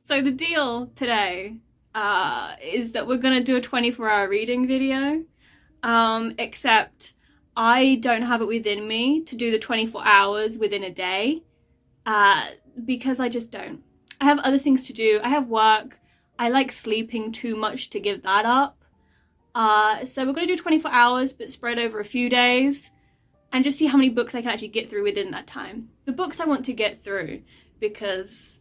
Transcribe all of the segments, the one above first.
So the deal today is that we're gonna do a 24-hour reading video, except I don't have it within me to do the 24 hours within a day, because I just don't. I have other things to do. I have work. I like sleeping too much to give that up. So we're gonna do 24 hours, but spread over a few days, and just see how many books I can actually get through within that time. The books I want to get through, because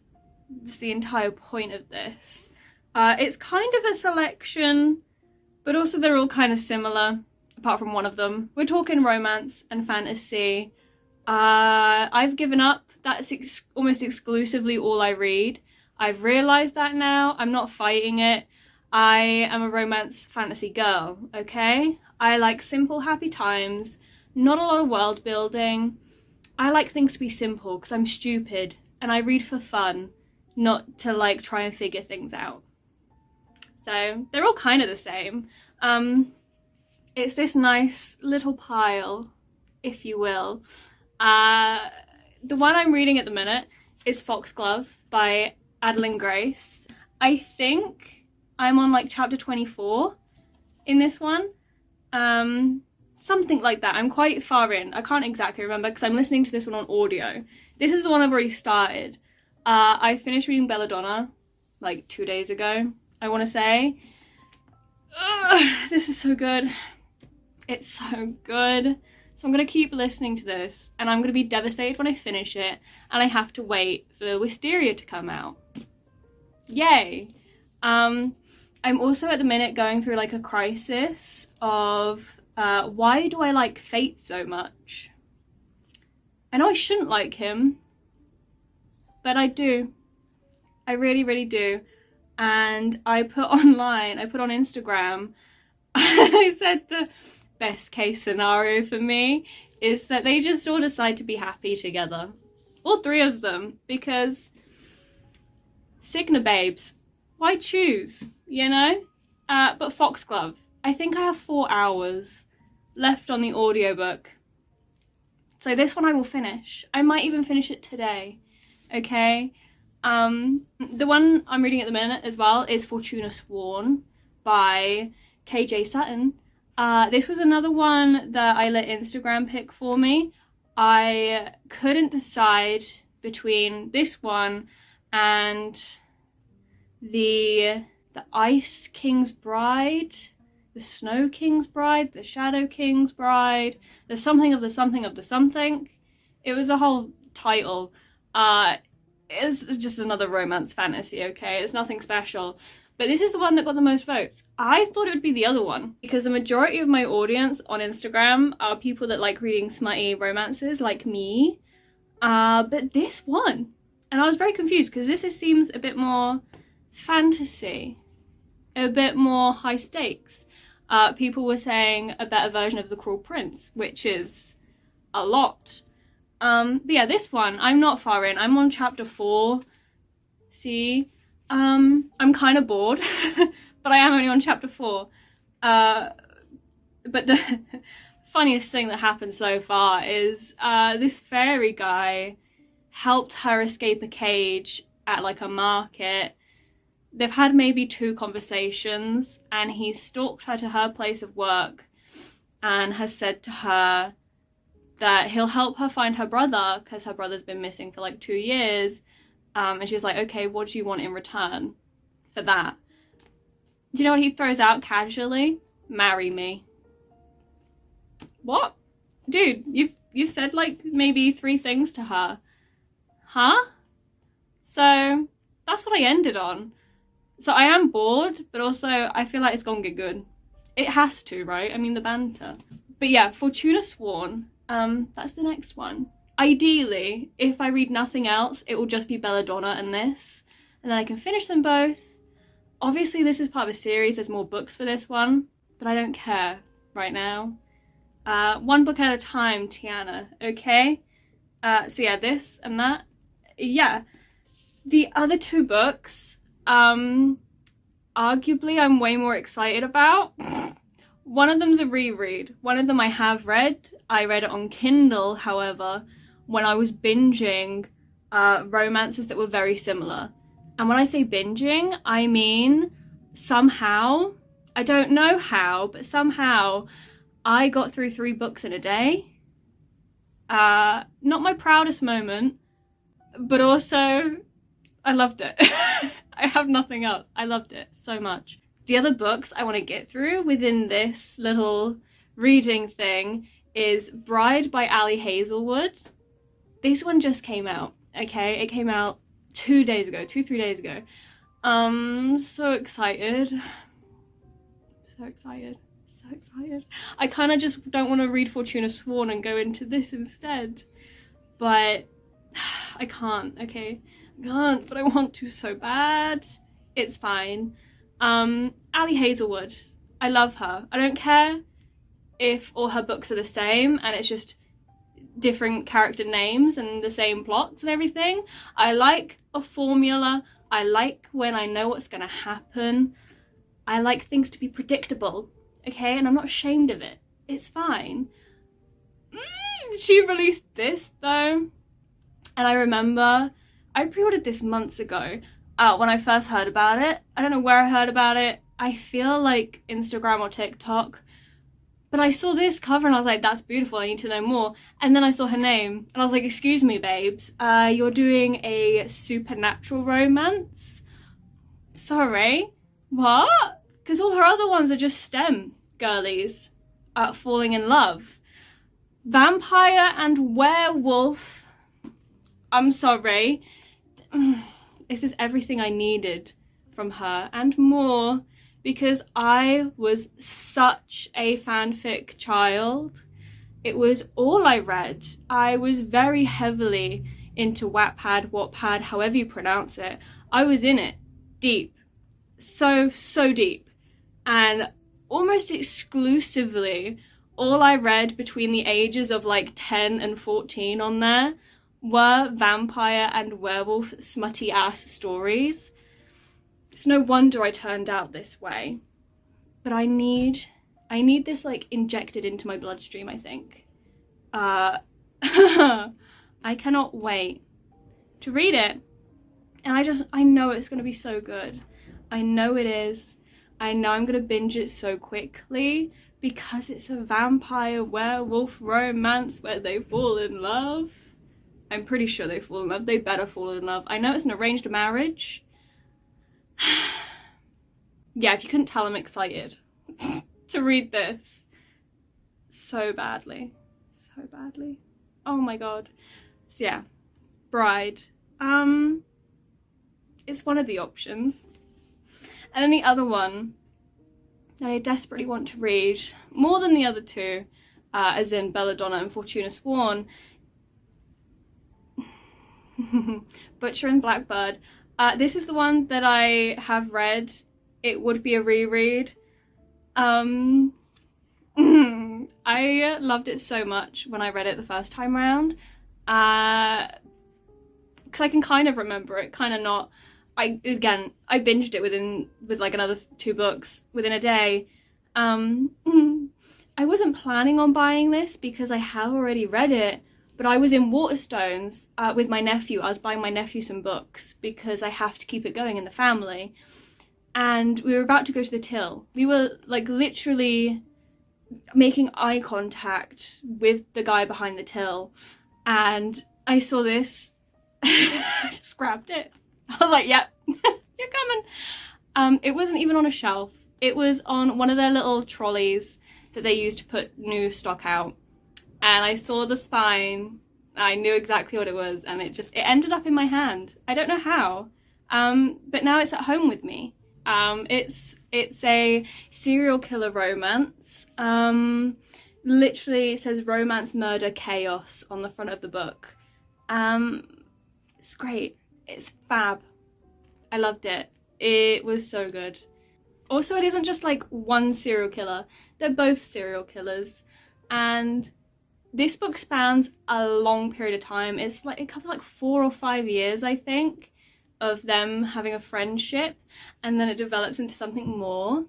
it's the entire point of this. It's kind of a selection, but also they're all kind of similar, apart from one of them. We're talking romance and fantasy. I've given up. That's almost exclusively all I read. I've realised that now. I'm not fighting it. I am a romance fantasy girl, okay? I like simple, happy times, not a lot of world building. I like things to be simple because I'm stupid and I read for fun, not to like try and figure things out. So they're all kind of the same. It's this nice little pile, if you will. The one I'm reading at the minute is Foxglove by Adalyn Grace. I think I'm on like chapter 24 in this one. Something like that. I'm quite far in. I can't exactly remember because I'm listening to this one on audio. This is the one I've already started. I finished reading Belladonna like 2 days ago, I want to say. Ugh, this is so good. It's so good. So I'm going to keep listening to this, and I'm going to be devastated when I finish it, and I have to wait for Wisteria to come out. Yay! I'm also at the minute going through like a crisis of why do I like Fate so much? I know I shouldn't like him, but I do. I really, really do. And I put on Instagram, I said the best case scenario for me is that they just all decide to be happy together. All three of them, because Cigna babes, why choose, you know? But Foxglove, I think I have 4 hours left on the audiobook. So this one I will finish. I might even finish it today. Okay, the one I'm reading at the minute as well is Fortuna Sworn by KJ Sutton. This was another one that I let Instagram pick for me. I couldn't decide between this one and the Ice King's Bride, the Snow King's Bride, the Shadow King's Bride, the something of the something of the something. It was a whole title. It's just another romance fantasy, okay? It's nothing special. But this is the one that got the most votes. I thought it would be the other one, because the majority of my audience on Instagram are people that like reading smutty romances like me. But this won. And I was very confused, because this seems a bit more fantasy, a bit more high stakes. People were saying a better version of The Cruel Prince, which is a lot. But yeah, this one, I'm not far in. I'm on chapter 4. See? I'm kind of bored, but I am only on chapter 4. But the funniest thing that happened so far is this fairy guy helped her escape a cage at like a market. They've had maybe 2 conversations, and he stalked her to her place of work and has said to her that he'll help her find her brother because her brother's been missing for like 2 years. And she's like, okay, what do you want in return for that? Do you know what he throws out casually? marry me. What? Dude, you've said like maybe 3 things to her. Huh? So that's what I ended on. So I am bored, but also I feel like it's gonna get good. It has to, right? I mean, the banter. But yeah, Fortuna Sworn, that's the next one. Ideally, if I read nothing else, it will just be Belladonna and this, and then I can finish them both. Obviously, this is part of a series, there's more books for this one, but I don't care right now. 1 book at a time, Tiana, okay? So yeah, this and that. Yeah. The other 2 books, arguably I'm way more excited about. One of them's a reread. One of them I have read. I read it on Kindle, however, when I was binging romances that were very similar. And when I say binging, I mean somehow, I don't know how, but somehow I got through 3 books in a day. Not my proudest moment, but also I loved it. I have nothing else. I loved it so much. The other books I want to get through within this little reading thing is Bride by Ali Hazelwood. This one just came out, okay? It came out 2 days ago, 2-3 days ago. So excited. So excited. So excited. I kind of just don't want to read Fortuna Sworn and go into this instead. But I can't, okay? I can't, but I want to so bad. It's fine. Ali Hazelwood. I love her. I don't care if all her books are the same and it's just different character names and the same plots and everything. I like a formula. I like when I know what's gonna happen. I like things to be predictable, okay? And I'm not ashamed of it. It's fine. She released this though, and I remember I pre-ordered this months ago when I first heard about it. I don't know where I heard about it. I feel like Instagram or TikTok. But I saw this cover and I was like, that's beautiful, I need to know more. And then I saw her name and I was like, excuse me, babes, you're doing a supernatural romance? Sorry, what? Because all her other ones are just STEM girlies falling in love. Vampire and werewolf, I'm sorry. This is everything I needed from her and more, because I was such a fanfic child. It was all I read. I was very heavily into Wattpad, however you pronounce it. I was in it deep, so deep, and almost exclusively all I read between the ages of like 10 and 14 on there were vampire and werewolf smutty ass stories. It's no wonder I turned out this way. But I need this like injected into my bloodstream, I think. I cannot wait to read it. And I know it's gonna be so good. I know it is. I know I'm gonna binge it so quickly because it's a vampire werewolf romance where they fall in love. I'm pretty sure they fall in love. They better fall in love. I know it's an arranged marriage. Yeah, if you couldn't tell, I'm excited to read this so badly. So badly. Oh my god. So yeah, Bride. It's one of the options. And then the other one that I desperately want to read, more than the other 2, as in Belladonna and Fortuna Sworn, Butcher and Blackbird. This is the one that I have read. It would be a reread. I loved it so much when I read it the first time round. Because I can kind of remember it, kind of not. I binged it with like another 2 books within a day. I wasn't planning on buying this because I have already read it. But I was in Waterstones with my nephew. I was buying my nephew some books because I have to keep it going in the family. And we were about to go to the till. We were like literally making eye contact with the guy behind the till. And I saw this, just grabbed it. I was like, yep, you're coming. It wasn't even on a shelf. It was on one of their little trolleys that they used to put new stock out. And I saw the spine, I knew exactly what it was, and it ended up in my hand. I don't know how, but now it's at home with me. It's a serial killer romance. Literally it says romance, murder, chaos on the front of the book. It's great. It's fab. I loved it. It was so good. Also, it isn't just like one serial killer. They're both serial killers. And this book spans a long period of time. It's like, it covers like 4 or 5 years, I think, of them having a friendship, and then it develops into something more.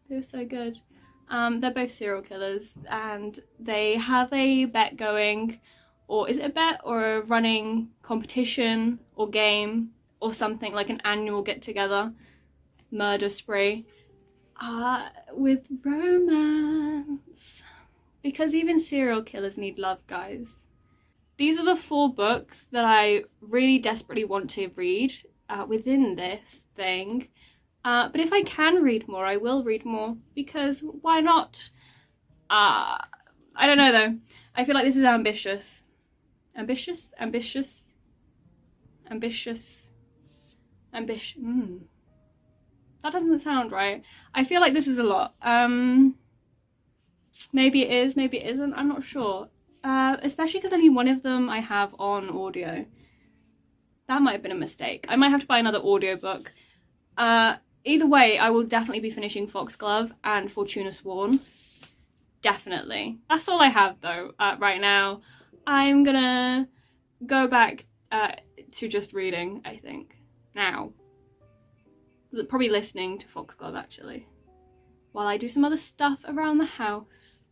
It was so good. They're both serial killers, and they have a bet going, or is it a bet or a running competition or game or something, like an annual get-together murder spree, with romance. Because even serial killers need love, guys. These are the 4 books that I really desperately want to read within this thing. But if I can read more, I will read more, because why not? I don't know though. I feel like this is ambitious. Ambitious? Ambitious? Ambitious? Ambition. That doesn't sound right. I feel like this is a lot. Maybe it is, maybe it isn't, I'm not sure. Especially because only one of them I have on audio. That might have been a mistake. I might have to buy another audiobook. Either way, I will definitely be finishing Foxglove and Fortuna Sworn. Definitely. That's all I have though, right now. I'm gonna go back to just reading, I think, now. Probably listening to Foxglove actually, while I do some other stuff around the house.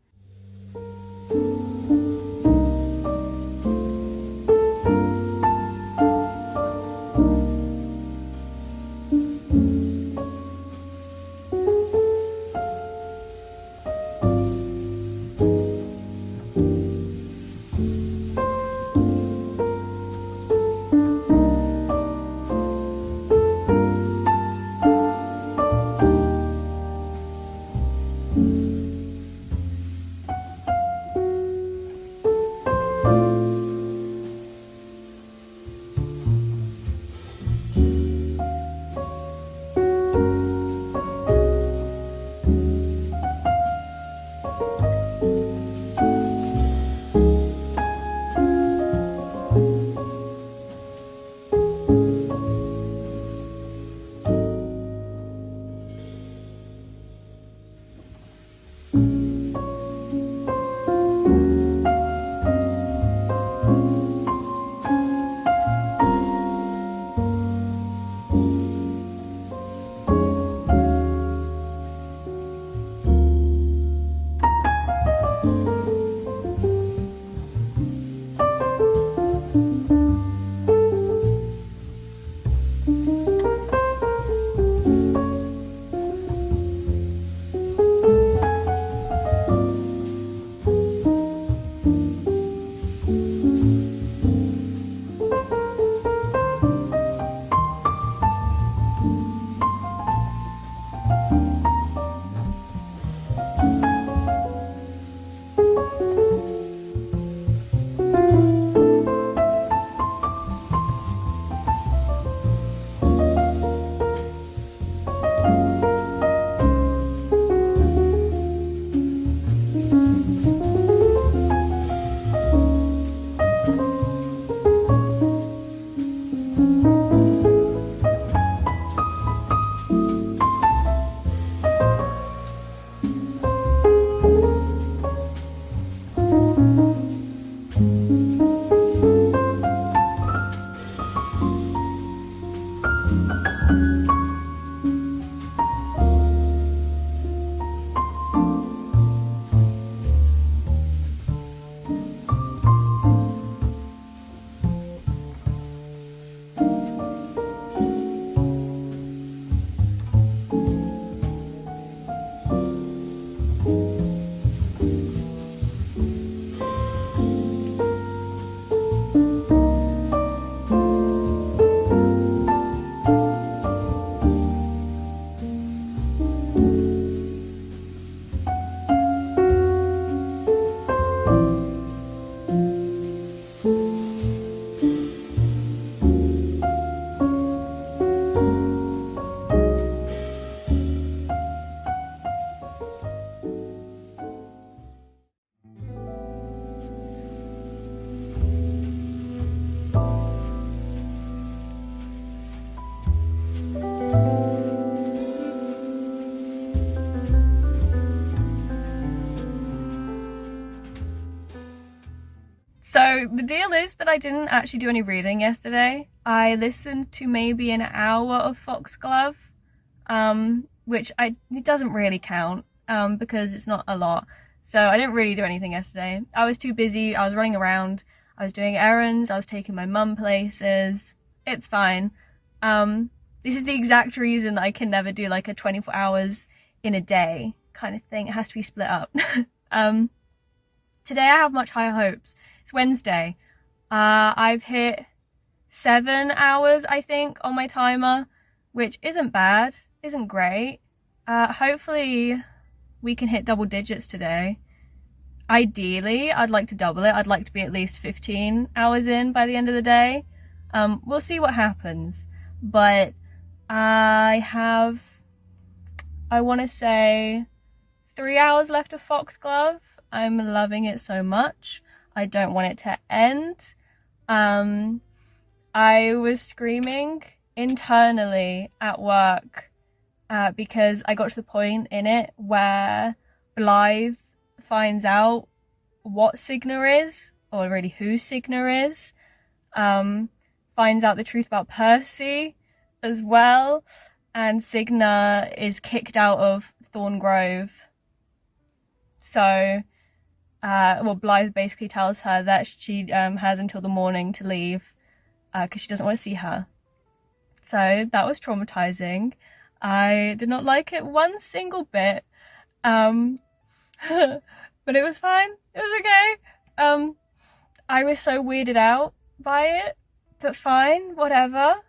So the deal is that I didn't actually do any reading yesterday. I listened to maybe an hour of Foxglove, which it doesn't really count because it's not a lot. So I didn't really do anything yesterday. I was too busy. I was running around. I was doing errands. I was taking my mum places. It's fine. This is the exact reason that I can never do like a 24 hours in a day kind of thing. It has to be split up. Today I have much higher hopes. It's Wednesday. I've hit 7 hours, I think, on my timer, which isn't bad, isn't great. Hopefully we can hit double digits today. Ideally, I'd like to double it. I'd like to be at least 15 hours in by the end of the day. We'll see what happens. But I want to say 3 hours left of Foxglove. I'm loving it so much. I don't want it to end. I was screaming internally at work because I got to the point in it where Blythe finds out what Signa is, or really who Signa is, finds out the truth about Percy as well, and Signa is kicked out of Thorngrove. So Blythe basically tells her that she has until the morning to leave because she doesn't want to see her. So that was traumatizing. I did not like it one single bit. But it was fine. It was okay. I was so weirded out by it, but fine, whatever.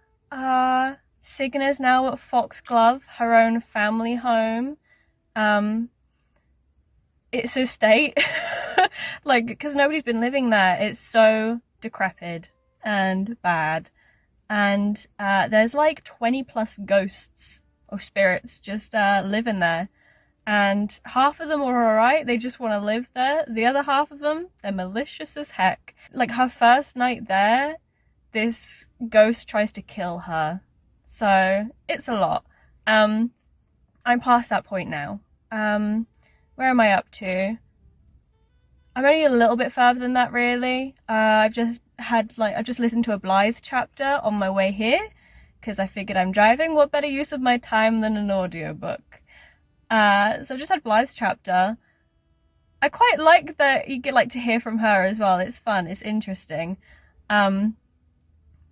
Signa's now at Foxglove, her own family home. It's a state, like, because nobody's been living there. It's so decrepit and bad, and there's like 20 plus ghosts or spirits just living there, and half of them are alright, they just want to live there. The other half of them, they're malicious as heck. Like, her first night there, this ghost tries to kill her, so it's a lot. I'm past that point now. Where am I up to? I'm only a little bit further than that, really. I've just listened to a Blythe chapter on my way here because I figured I'm driving. What better use of my time than an audiobook? So I've just had Blythe's chapter. I quite like that you get to hear from her as well. It's fun. It's interesting. But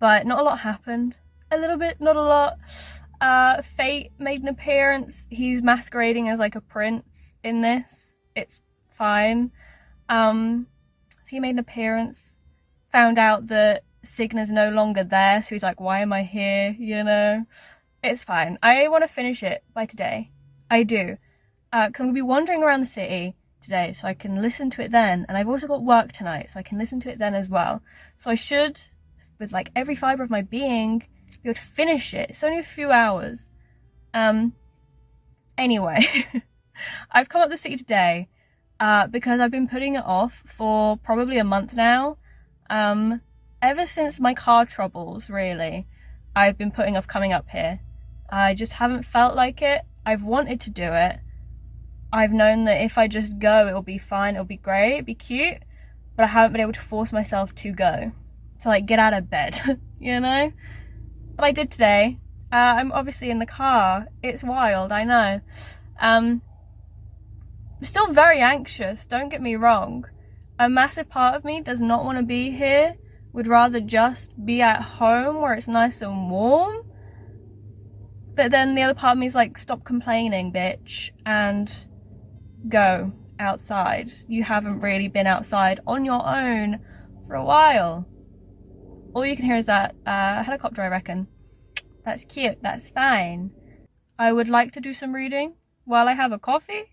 not a lot happened. A little bit, not a lot. Fate made an appearance. He's masquerading as like a prince in this. It's fine. So he made an appearance, found out that Signa's no longer there, so he's like, why am I here, you know? It's fine. I want to finish it by today. I do. Because I'm going to be wandering around the city today, so I can listen to it then. And I've also got work tonight, so I can listen to it then as well. So I should, with like every fibre of my being, be able to finish it. It's only a few hours. Anyway, I've come up the city today because I've been putting it off for probably a month now. Ever since my car troubles, really, I've been putting off coming up here. I just haven't felt like it. I've wanted to do it. I've known that if I just go, it'll be fine, it'll be great, it'll be cute, but I haven't been able to force myself to go. To like get out of bed, you know? But I did today. I'm obviously in the car. It's wild, I know. I'm still very anxious, don't get me wrong. A massive part of me does not want to be here, would rather just be at home where it's nice and warm. But then the other part of me is like, stop complaining, bitch, and go outside. You haven't really been outside on your own for a while. All you can hear is that helicopter, I reckon. That's cute, that's fine. I would like to do some reading while I have a coffee.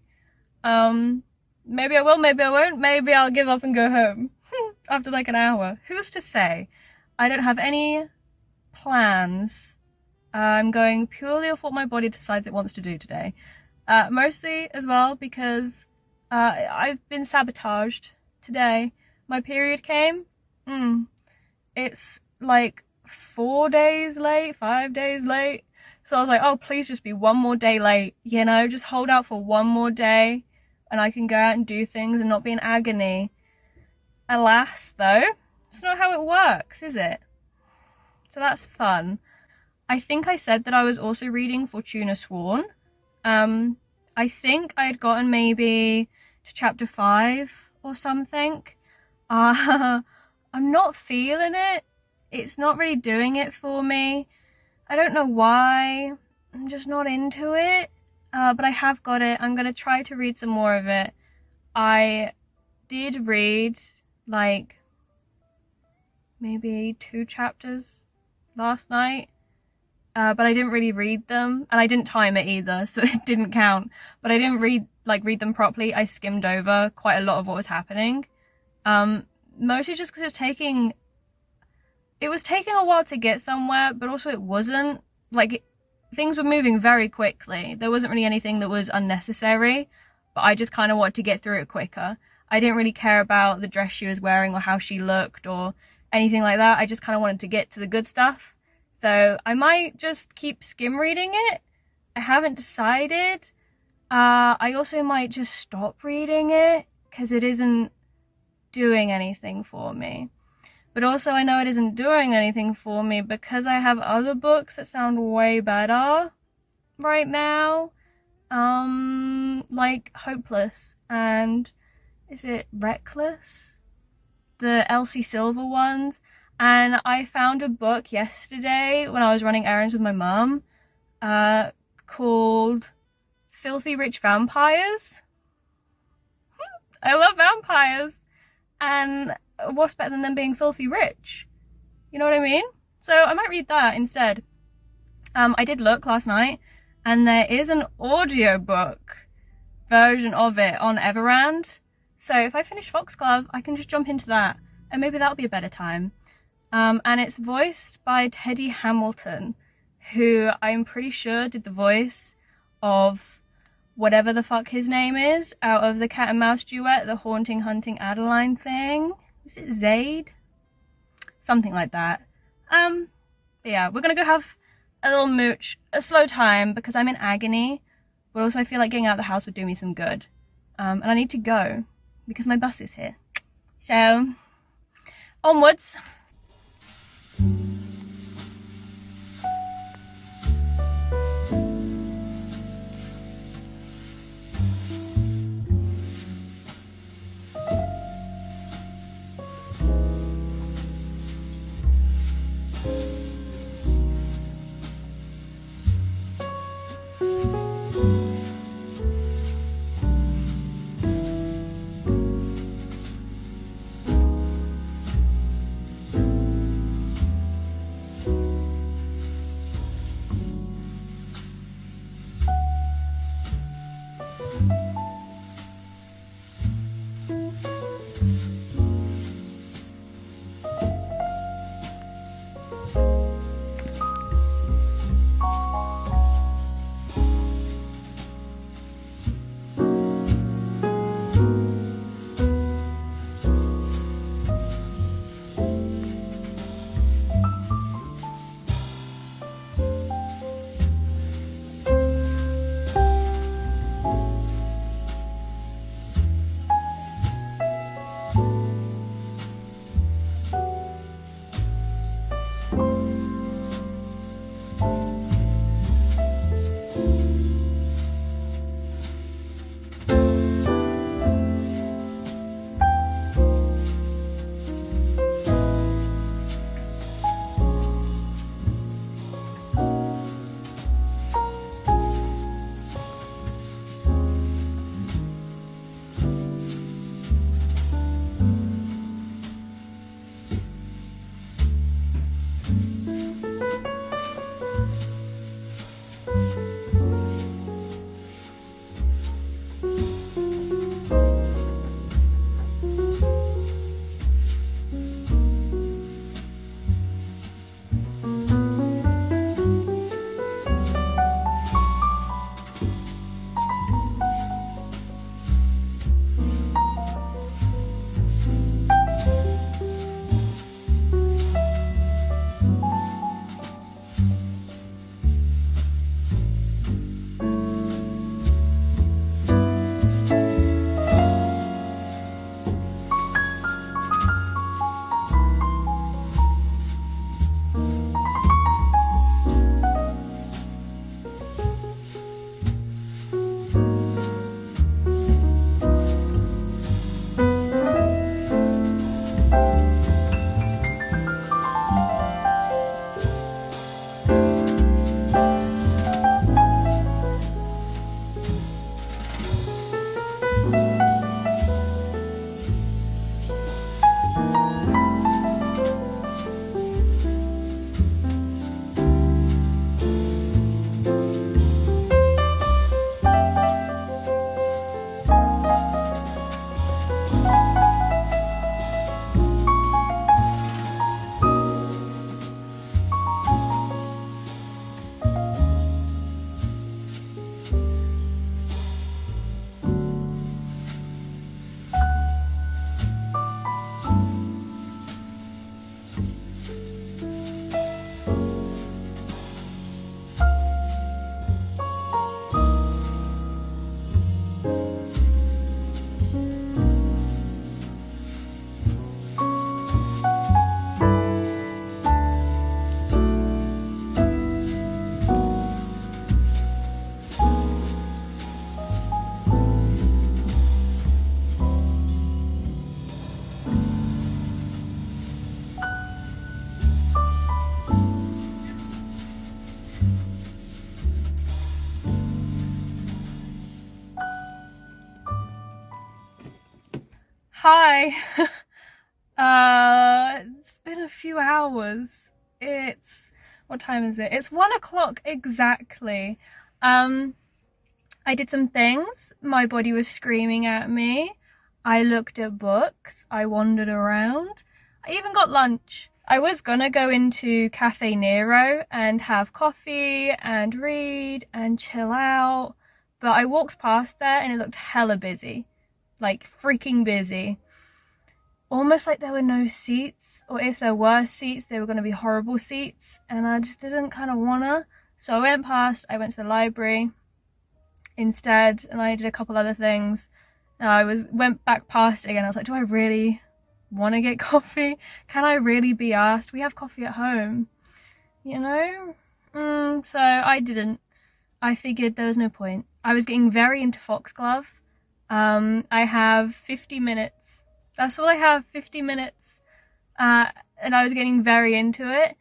Maybe I will, maybe I won't. Maybe I'll give up and go home after like an hour. Who's to say? I don't have any plans. I'm going purely off what my body decides it wants to do today. Mostly as well because I've been sabotaged today. My period came. It's like 4 days late, 5 days late. So I was like, oh, please just be one more day late, you know, just hold out for one more day and I can go out and do things and not be in agony. Alas, though, It's not how it works, is it? So that's fun. I think I said that I was also reading Fortuna Sworn. I think I had gotten maybe to chapter 5 or something. I'm not feeling it. It's not really doing it for me. I don't know why. I'm just not into it. But I have got it. I'm going to try to read some more of it. I did read like maybe 2 chapters last night. But I didn't really read them, and I didn't time it either, so it didn't count. But I didn't read them properly. I skimmed over quite a lot of what was happening. Mostly just because it was taking a while to get somewhere, but also it wasn't. Like, things were moving very quickly. There wasn't really anything that was unnecessary, but I just kind of wanted to get through it quicker. I didn't really care about the dress she was wearing or how she looked or anything like that. I just kind of wanted to get to the good stuff. So I might just keep skim reading it. I haven't decided. I also might just stop reading it because it isn't doing anything for me. But also I know it isn't doing anything for me because I have other books that sound way better right now. Like Hopeless and is it Reckless? The Elsie Silver ones. And I found a book yesterday when I was running errands with my mum, called Filthy Rich Vampires. I love vampires. And what's better than them being filthy rich? You know what I mean? So I might read that instead. I did look last night, and there is an audiobook version of it on Everand. So if I finish Foxglove, I can just jump into that, and maybe that'll be a better time. And it's voiced by Teddy Hamilton, who I'm pretty sure did the voice of whatever the fuck his name is out of the cat and mouse duet, the Haunting Hunting Adalyn thing. Is it Zaid? Something like that. But yeah, we're gonna go have a little mooch, a slow time, because I'm in agony, but also I feel like getting out of the house would do me some good. And I need to go because my bus is here. So, onwards. Hi. It's been a few hours. What time is it? It's 1 o'clock exactly. I did some things. My body was screaming at me. I looked at books. I wandered around. I even got lunch. I was gonna go into Cafe Nero and have coffee and read and chill out, but I walked past there and it looked hella busy. Like freaking busy. Almost like there were no seats, or if there were seats, they were going to be horrible seats, and I just didn't kind of wanna. So I went past, I went to the library instead, and I did a couple other things, and I went back past it again. I was like, do I really want to get coffee? Can I really be asked? We have coffee at home, you know? So I didn't. I figured there was no point. I was getting very into Foxglove. I have 50 minutes. That's all I have, 50 minutes. And I was getting very into it,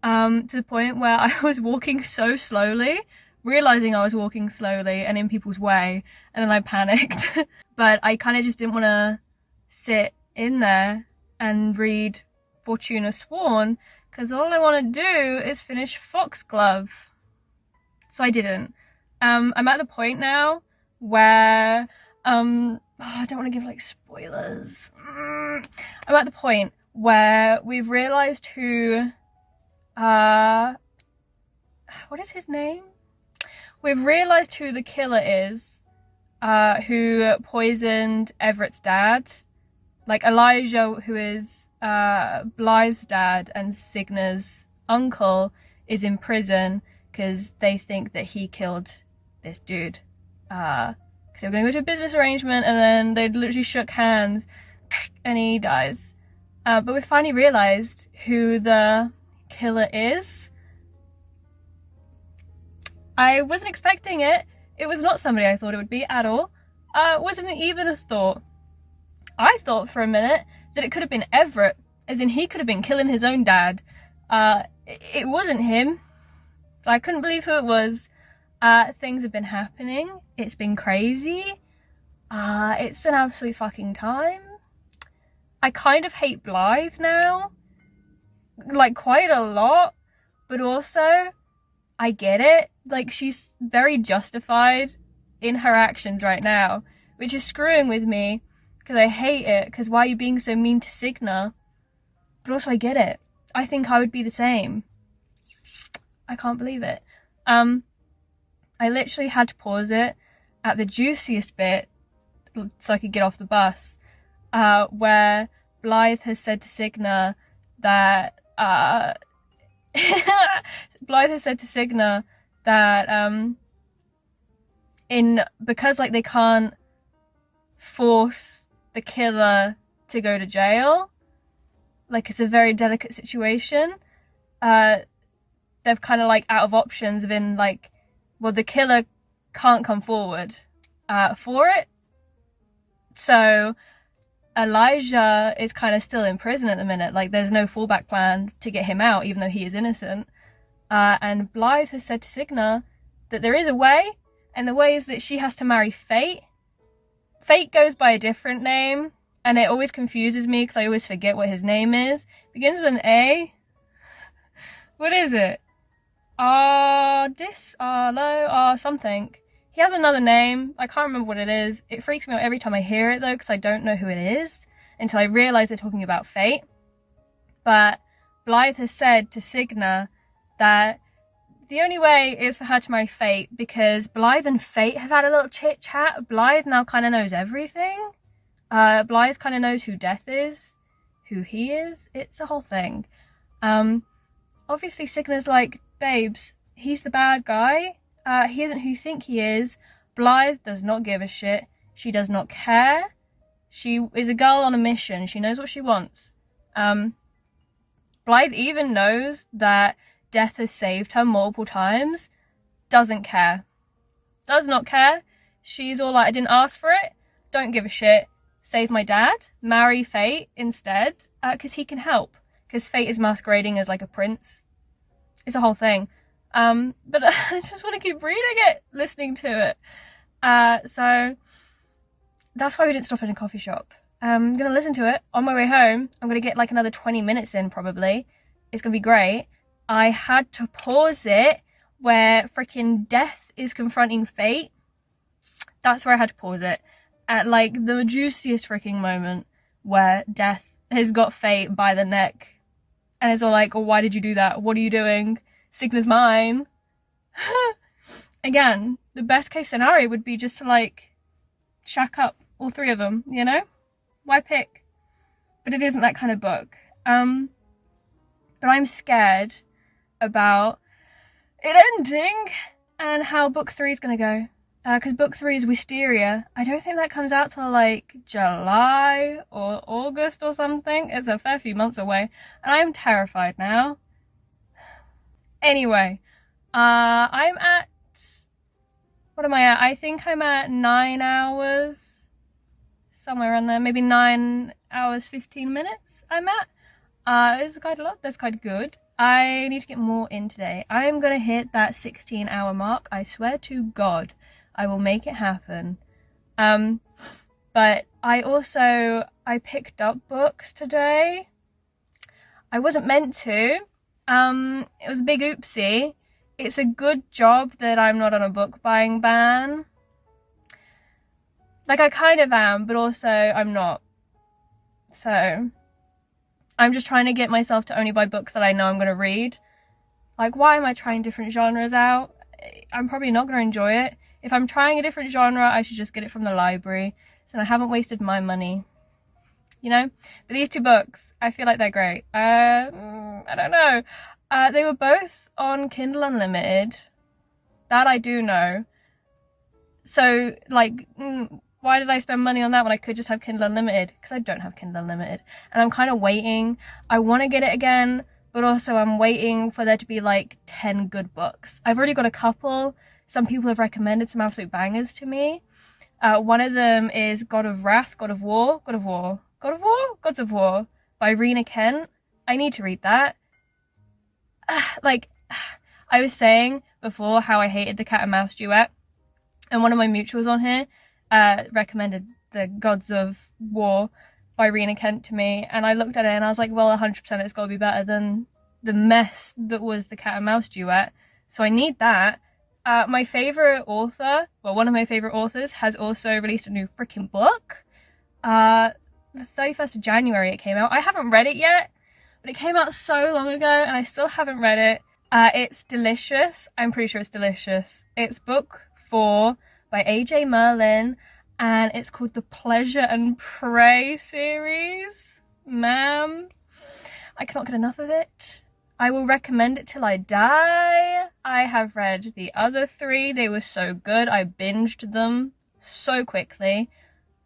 to the point where I was walking so slowly, realizing I was walking slowly and in people's way, and then I panicked. But I kind of just didn't want to sit in there and read Fortuna Sworn, because all I want to do is finish Foxglove. So I didn't. I'm at the point now where I don't want to give like spoilers. I'm at the point where we've realized who what is his name? We've realized who the killer is, who poisoned Everett's dad. Like Elijah, who is Blythe's dad, and Signa's uncle, is in prison because they think that he killed this dude. They were going to go to a business arrangement, and then they literally shook hands and he dies. But we finally realized who the killer is. I wasn't expecting it. It was not somebody I thought it would be at all. Wasn't even a thought. I thought for a minute that it could have been Everett, as in he could have been killing his own dad. It wasn't him. I couldn't believe who it was. Things have been happening. It's been crazy. It's an absolute fucking time. I kind of hate Blythe now. Like, quite a lot. But also, I get it. Like, she's very justified in her actions right now, which is screwing with me, because I hate it, because why are you being so mean to Signa? But also, I get it. I think I would be the same. I can't believe it. I literally had to pause it at the juiciest bit so I could get off the bus, where Blythe has said to Signa that because like they can't force the killer to go to jail, like it's a very delicate situation, they're kind of like out of options, in like, well, the killer can't come forward for it. So Elijah is kind of still in prison at the minute. Like, there's no fallback plan to get him out, even though he is innocent. And Blythe has said to Signa that there is a way, and the way is that she has to marry Fate. Fate goes by a different name, and it always confuses me because I always forget what his name is. It begins with an A. What is it? Something. He has another name. I can't remember what it is. It freaks me out every time I hear it though, because I don't know who it is until I realise they're talking about Fate. But Blythe has said to Signa that the only way is for her to marry Fate, because Blythe and Fate have had a little chit chat. Blythe now kind of knows everything. Blythe kind of knows who Death is, who he is. It's a whole thing. Obviously Signa's like, babes, he's the bad guy. He isn't who you think he is. Blythe does not give a shit. She does not care. She is a girl on a mission. She knows what she wants. Blythe even knows that Death has saved her multiple times. Doesn't care. Does not care. She's all like, I didn't ask for it. Don't give a shit. Save my dad. Marry Fate instead. Because he can help. Because Fate is masquerading as like a prince. It's a whole thing. But I just want to keep reading it, listening to it. So that's why we didn't stop at a coffee shop. I'm gonna listen to it on my way home. I'm gonna get like another 20 minutes in probably. It's gonna be great. I had to pause it where freaking death is confronting fate. That's where I had to pause it. At like the juiciest freaking moment where death has got fate by the neck. And it's all like, oh, why did you do that? What are you doing? Sickness mine. Again, the best case scenario would be just to like shack up all three of them, you know? Why pick? But it isn't that kind of book. But I'm scared about it ending and how book 3 is going to go. Because book 3 is Wisteria. I don't think that comes out till like July or August or something. It's a fair few months away. And I'm terrified now. Anyway, I'm at... What am I at? I think I'm at 9 hours. Somewhere around there. Maybe 9 hours, 15 minutes I'm at. It's quite a lot. That's quite good. I need to get more in today. I am going to hit that 16-hour mark. I swear to God, I will make it happen. But I picked up books today. I wasn't meant to. It was a big oopsie. It's a good job that I'm not on a book buying ban. Like, I kind of am, but also I'm not. So, I'm just trying to get myself to only buy books that I know I'm going to read. Like, why am I trying different genres out? I'm probably not going to enjoy it. If I'm trying a different genre, I should just get it from the library. So I haven't wasted my money. You know? But these 2 books, I feel like they're great. I don't know. They were both on Kindle Unlimited. That I do know. So, like, why did I spend money on that when I could just have Kindle Unlimited? Because I don't have Kindle Unlimited. And I'm kind of waiting. I want to get it again, but also I'm waiting for there to be like 10 good books. I've already got a couple. Some people have recommended some absolute bangers to me. One of them is Gods of War by Rena Kent. I need to read that. Like, I was saying before how I hated the cat and mouse duet. And one of my mutuals on here recommended the Gods of War by Rena Kent to me. And I looked at it and I was like, well, 100% it's got to be better than the mess that was the cat and mouse duet. So I need that. My favourite author, well, one of my favourite authors has also released a new freaking book. The 31st of January it came out. I haven't read it yet, but it came out so long ago and I still haven't read it. It's delicious. I'm pretty sure it's delicious. It's book 4 by AJ Merlin and it's called the Pleasure and Prey series. Ma'am, I cannot get enough of it. I will recommend it till I die. I have read the other 3. They were so good. I binged them so quickly.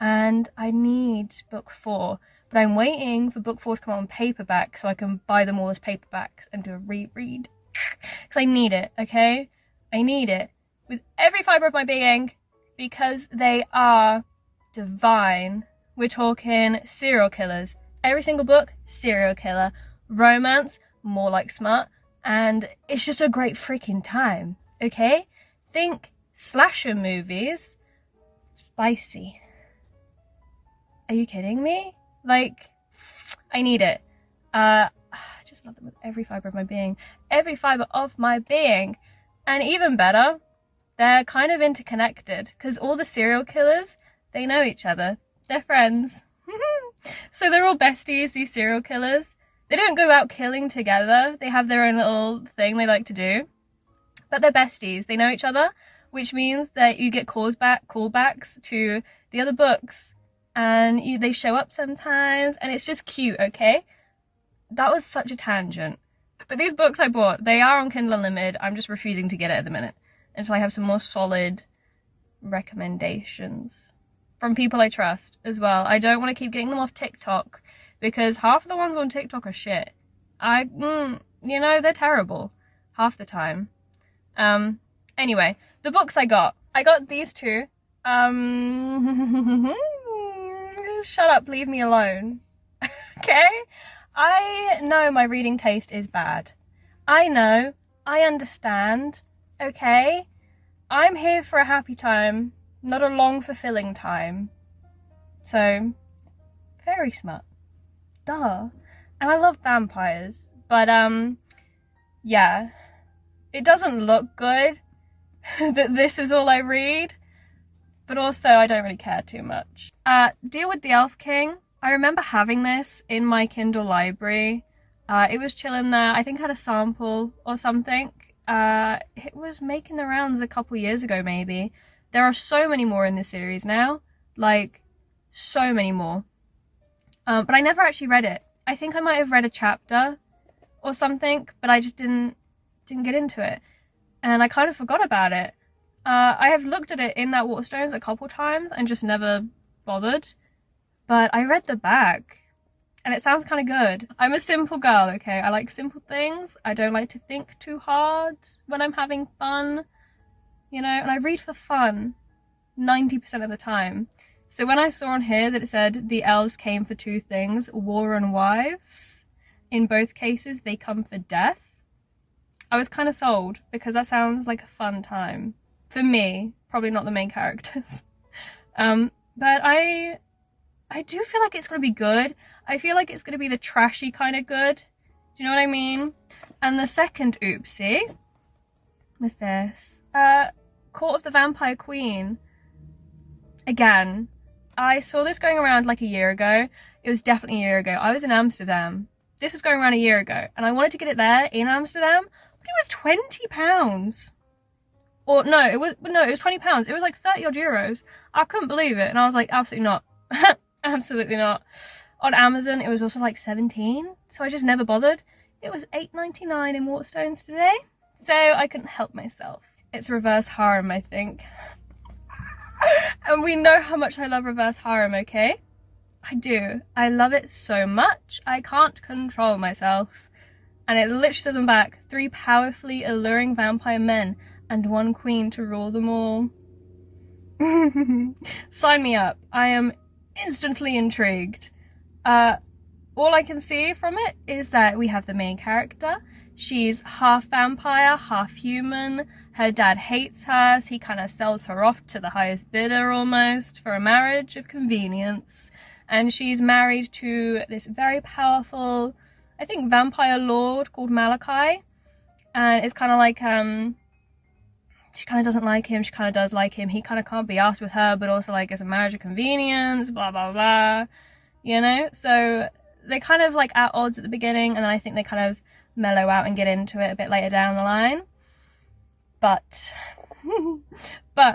And I need book 4. But I'm waiting for book 4 to come out on paperback so I can buy them all as paperbacks and do a reread. Because I need it, okay? I need it. With every fibre of my being. Because they are divine. We're talking serial killers. Every single book, serial killer. Romance, more like smut, and it's just a great freaking time, okay? Think slasher movies, spicy. Are you kidding me? Like, I need it. I just love them with every fibre of my being. Every fibre of my being. And even better, they're kind of interconnected, because all the serial killers, they know each other. They're friends. So they're all besties, these serial killers. They don't go out killing together. They have their own little thing they like to do. But they're besties. They know each other, which means that you get callbacks to the other books. And they show up sometimes. And it's just cute, okay? That was such a tangent. But these books I bought, they are on Kindle Unlimited. I'm just refusing to get it at the minute. Until I have some more solid recommendations. From people I trust as well. I don't want to keep getting them off TikTok. Because half of the ones on TikTok are shit. You know, they're terrible. Half the time. Anyway, the books I got these 2. Shut up, leave me alone. Okay? I know my reading taste is bad. I know. I understand. Okay? I'm here for a happy time, not a long, fulfilling time. So, Very smart. Duh. And I love vampires, but yeah, it doesn't look good that this is all I read, but also I don't really care too much. Deal with the Elf King. I remember having this in my Kindle library. It was chilling there. I think I had a sample or something. It was making the rounds a couple years ago maybe. There are so many more in this series now, like so many more. But I never actually read it. I think I might have read a chapter or something, but I just didn't get into it. And I kind of forgot about it. I have looked at it in that Waterstones a couple times and just never bothered. But I read the back and it sounds kind of good. I'm a simple girl, okay? I like simple things. I don't like to think too hard when I'm having fun, you know? And I read for fun 90% of the time. So when I saw on here that it said the elves came for 2 things, war and wives, in both cases they come for death, I was kind of sold because that sounds like a fun time. For me, probably not the main characters. But I do feel like it's going to be good. I feel like it's going to be the trashy kind of good. Do you know what I mean? And the second oopsie was this. Court of the Vampire Queen. Again, I saw this going around like a year ago. It was definitely a year ago. I was in Amsterdam. This was going around a year ago. And I wanted to get it there in Amsterdam. But it was £20. Or no, it was £20. It was like 30 odd euros. I couldn't believe it. And I was like, absolutely not. Absolutely not. On Amazon, it was also like 17. So I just never bothered. It was $8.99 in Waterstones today. So I couldn't help myself. It's reverse harem, I think. And we know how much I love reverse harem, okay? I do. I love it so much. I can't control myself. And it literally says on back, 3 powerfully alluring vampire men and 1 queen to rule them all. Sign me up. I am instantly intrigued. All I can see from it is that we have the main character. She's half vampire, half human. Her dad hates her, so he kind of sells her off to the highest bidder almost for a marriage of convenience. And she's married to this very powerful, I think, vampire lord called Malachi. And it's kind of like, she kind of doesn't like him, she kind of does like him. He kind of can't be asked with her, but also like it's a marriage of convenience, blah, blah, blah. You know? So they're kind of like at odds at the beginning, and then I think they kind of mellow out and get into it a bit later down the line. But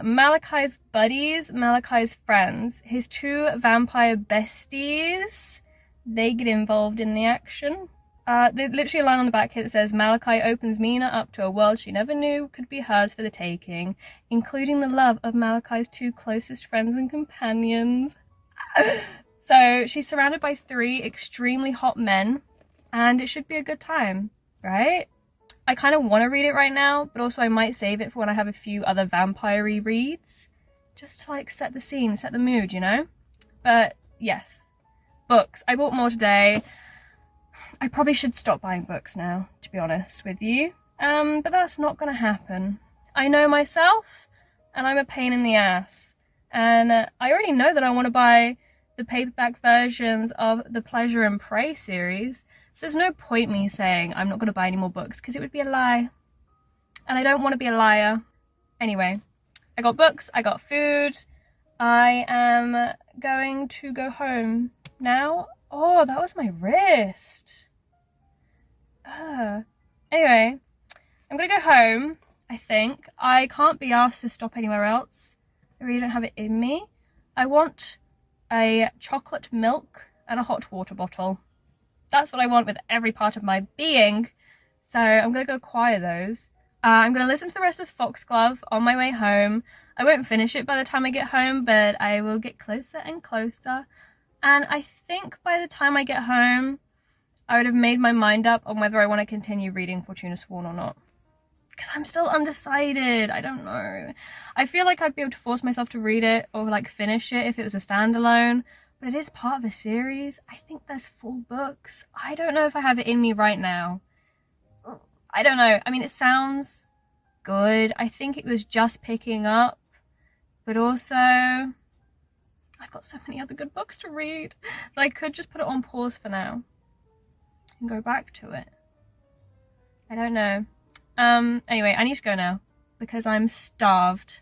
Malachi's buddies, Malachi's friends, his 2 vampire besties, they get involved in the action. There's literally a line on the back here that says, Malachi opens Mina up to a world she never knew could be hers for the taking, including the love of Malachi's 2 closest friends and companions. So she's surrounded by 3 extremely hot men, and it should be a good time, right? I kind of want to read it right now, but also I might save it for when I have a few other vampire-y reads, just to like set the scene, set the mood, you know? But yes, books. I bought more today. I probably should stop buying books now, to be honest with you, but that's not going to happen. I know myself, and I'm a pain in the ass, and I already know that I want to buy the paperback versions of the Pleasure and Prey series. So there's no point me saying I'm not going to buy any more books, because it would be a lie. And I don't want to be a liar. Anyway, I got books, I got food. I am going to go home now. Oh, that was my wrist. Anyway, I'm going to go home, I think. I can't be asked to stop anywhere else. I really don't have it in me. I want a chocolate milk and a hot water bottle. That's what I want with every part of my being. So I'm going to go acquire those. I'm going to listen to the rest of Foxglove on my way home. I won't finish it by the time I get home, but I will get closer and closer. And I think by the time I get home, I would have made my mind up on whether I want to continue reading Fortuna Sworn or not. Because I'm still undecided. I don't know. I feel like I'd be able to force myself to read it or like finish it if it was a standalone. But it is part of a series. I think there's 4 books. I don't know if I have it in me right now. I don't know. I mean, it sounds good. I think it was just picking up. But also, I I've got so many other good books to read that I could just put it on pause for now and go back to it. I don't know. Anyway, I need to go now because I'm starved.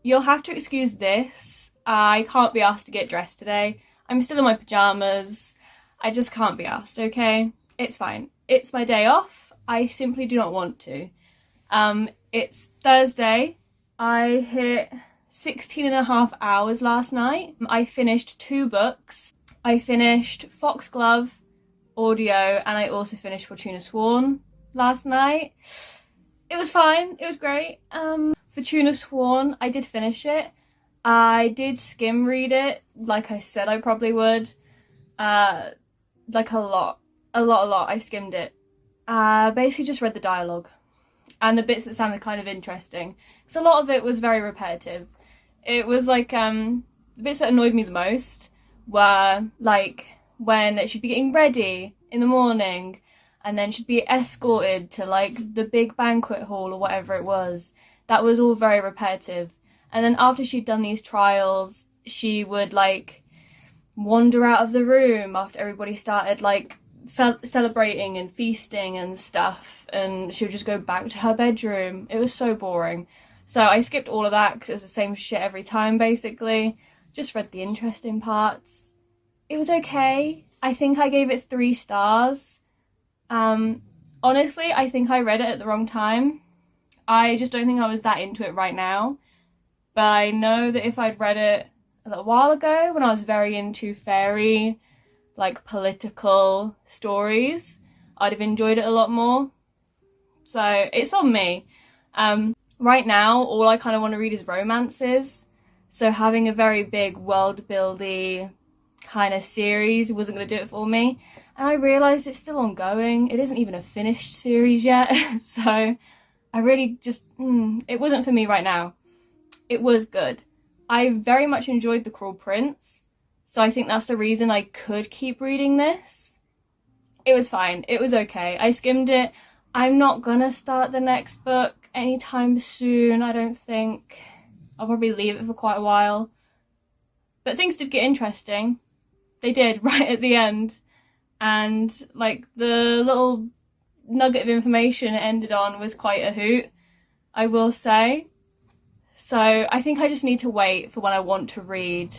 You'll have to excuse this. I can't be asked to get dressed today. I'm still in my pyjamas. I just can't be asked, okay? It's fine. It's my day off. I simply do not want to. It's Thursday. I hit 16.5 hours last night. I finished 2 books. I finished Foxglove audio and I also finished Fortuna Sworn last night. It was fine. It was great. Fortuna Sworn, I did finish it. I did skim read it, like I said I probably would. Like a lot. I skimmed it. Basically just read the dialogue and the bits that sounded kind of interesting. So a lot of it was very repetitive. It was like, the bits that annoyed me the most were like when she'd be getting ready in the morning and then she'd be escorted to like the big banquet hall or whatever it was. That was all very repetitive. And then after she'd done these trials, she would like wander out of the room after everybody started like celebrating and feasting and stuff, and she would just go back to her bedroom. It was so boring. So I skipped all of that because it was the same shit every time basically. Just read the interesting parts. It was okay. I think I gave it 3 stars. Honestly, I think I read it at the wrong time. I just don't think I was that into it right now. But I know that if I'd read it a little while ago, when I was very into fairy, like political stories, I'd have enjoyed it a lot more. So it's on me. Right now, all I kind of want to read is romances. So having a very big world-buildy kind of series wasn't going to do it for me. And I realised it's still ongoing. It isn't even a finished series yet. So I really just, it wasn't for me right now. It was good. I very much enjoyed The Cruel Prince. So I think that's the reason I could keep reading this. It was fine. It was okay. I skimmed it. I'm not gonna start the next book anytime soon, I don't think. I'll probably leave it for quite a while. But things did get interesting. They did, right at the end. And, like, the little nugget of information it ended on was quite a hoot, I will say. So I think I just need to wait for when I want to read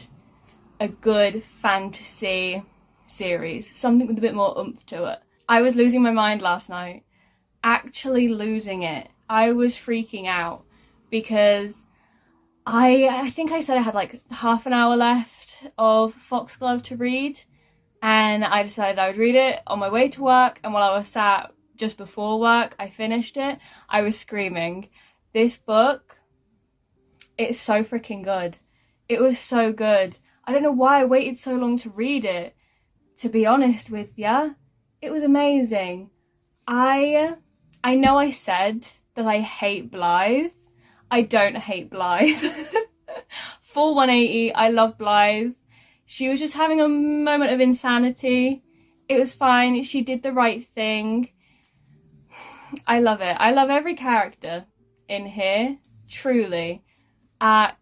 a good fantasy series. Something with a bit more oomph to it. I was losing my mind last night. Actually losing it. I was freaking out because I think I said I had like half an hour left of Foxglove to read, and I decided I would read it on my way to work, and while I was sat just before work, I finished it. I was screaming. This book, it's so freaking good. It was so good. I don't know why I waited so long to read it, to be honest with ya. It was amazing. I know I said that I hate Blythe. I don't hate Blythe. Full 180, I love Blythe. She was just having a moment of insanity. It was fine, she did the right thing. I love it. I love every character in here, truly. I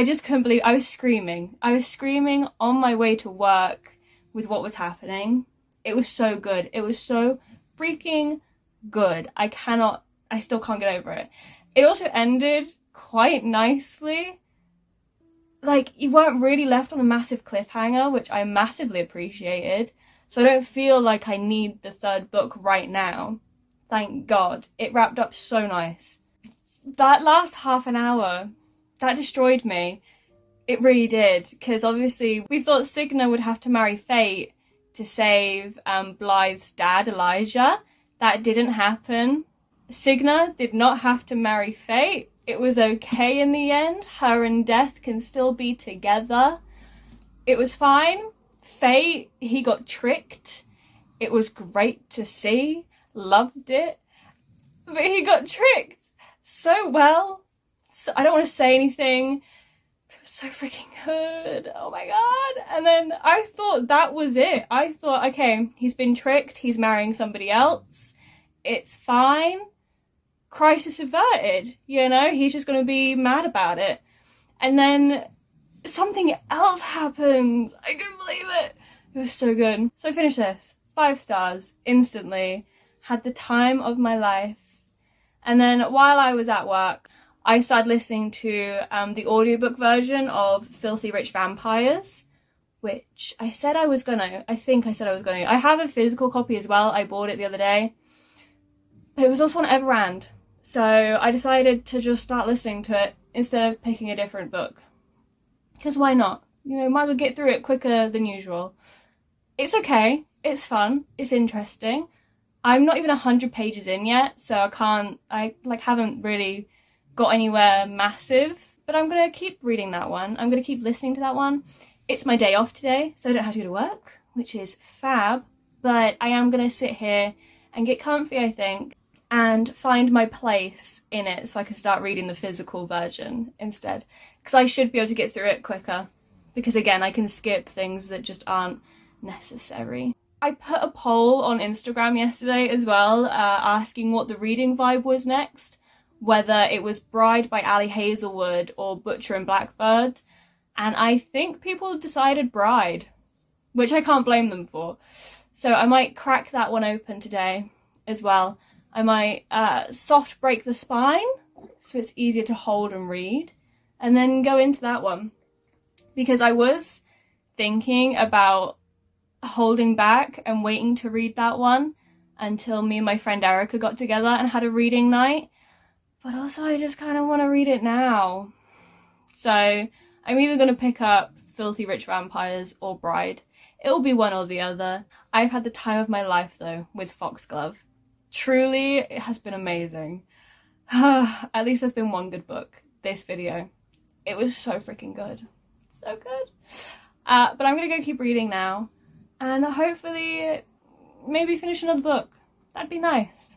just couldn't believe, I was screaming. I was screaming on my way to work with what was happening. It was so good. It was so freaking good. I still can't get over it. It also ended quite nicely. Like, you weren't really left on a massive cliffhanger, which I massively appreciated. So I don't feel like I need the third book right now. Thank God. It wrapped up so nice. That last half an hour, that destroyed me. It really did, because obviously we thought Signa would have to marry Fate to save Blythe's dad, Elijah. That didn't happen. Signa did not have to marry Fate. It was okay in the end. Her and Death can still be together. It was fine. Fate, he got tricked. It was great to see. Loved it. But he got tricked so well. So I don't want to say anything. But it was so freaking good. Oh my God. And then I thought that was it. I thought, okay, he's been tricked. He's marrying somebody else. It's fine. Crisis averted, you know? He's just going to be mad about it. And then something else happens. I couldn't believe it. It was so good. So I finished this. 5 stars. Instantly. Had the time of my life. And then while I was at work, I started listening to the audiobook version of Filthy Rich Vampires, which I said I was gonna. I think I said I was gonna. I have a physical copy as well. I bought it the other day. But it was also on Everand. So I decided to just start listening to it instead of picking a different book. Because why not? You know, might as well get through it quicker than usual. It's okay. It's fun. It's interesting. I'm not even 100 pages in yet, so I haven't really got anywhere massive. But I'm going to keep reading that one. I'm going to keep listening to that one. It's my day off today, so I don't have to go to work, which is fab. But I am going to sit here and get comfy, I think, and find my place in it so I can start reading the physical version instead. Because I should be able to get through it quicker. Because again, I can skip things that just aren't necessary. I put a poll on Instagram yesterday as well, asking what the reading vibe was next. Whether it was Bride by Ali Hazelwood or Butcher and Blackbird. And I think people decided Bride, which I can't blame them for. So I might crack that one open today as well. I might soft break the spine so it's easier to hold and read, and then go into that one. Because I was thinking about holding back and waiting to read that one until me and my friend Erica got together and had a reading night. But also I just kind of want to read it now. So I'm either going to pick up Filthy Rich Vampires or Bride. It'll be one or the other. I've had the time of my life though with Foxglove. Truly, it has been amazing. At least there's been one good book this video. It was so freaking good. So good. But I'm gonna go keep reading now, and hopefully maybe finish another book. That'd be nice.